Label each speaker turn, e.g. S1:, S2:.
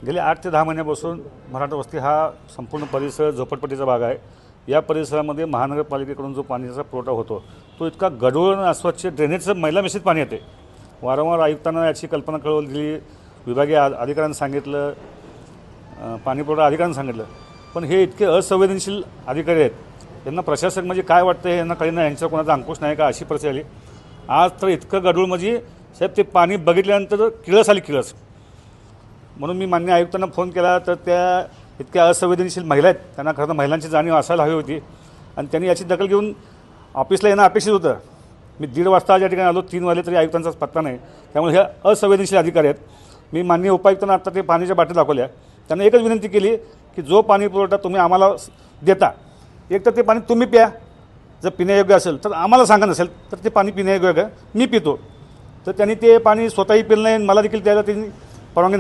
S1: गेले 8 ते 10 महिन्यापासून मराठा वस्ती हा संपूर्ण परिसर झोपडपट्टीचा भाग आहे। या परिसरामध्ये महानगरपालिकेकडून जो पाण्याचा पुरवठा होतो तो इतका गढूळ आणि अस्वच्छ, ड्रेनेजचं मैला मिश्रित पाणी येते। वारंवार आयुक्तांना याची कल्पना कळवली दिली, विभागीय अधिकाऱ्यांना सांगितलं, पाणी पुरवठा अधिकाऱ्यांना सांगितलं, पण हे इतके असंवेदनशील अधिकारी आहेत, यांना प्रशासक म्हणजे काय वाटतं हे यांना कळेना, यांच्यावर कोणाचा अंकुश नाही का अशी परिस्थिती आली। आज तर इतकं गढूळ म्हणजे साहेब ते पाणी बघितल्यानंतर किळस आली, किळस। म्हणून मी मान्य आयुक्तांना फोन केला तर त्या इतक्या असंवेदनशील महिला आहेत, त्यांना खरं तर महिलांची जाणीव असायला हवी होती आणि त्यांनी याची दखल घेऊन ऑफिसला येणं अपेक्षित होतं। मी 1:30 वाजता या ठिकाणी आलो, 3 वाजले तरी आयुक्तांचाच पत्ता नाही। त्यामुळे हे असंवेदनशील अधिकारी आहेत। मी माननीय उपायुक्तांना आता ते पाण्याच्या बाटल्या दाखवल्या, त्यांना एकच विनंती केली की जो पाणी पुरवठा तुम्ही आम्हाला देता, एक तर ते पाणी तुम्ही प्या, जर पिण्यायोग्य असेल तर आम्हाला सांगा, नसेल तर ते पाणी पिण्यायोग्य मी पितो। तर त्यांनी ते पाणी स्वतःही पिलं नाही, मला देखील त्याला त्यांनी परवानगी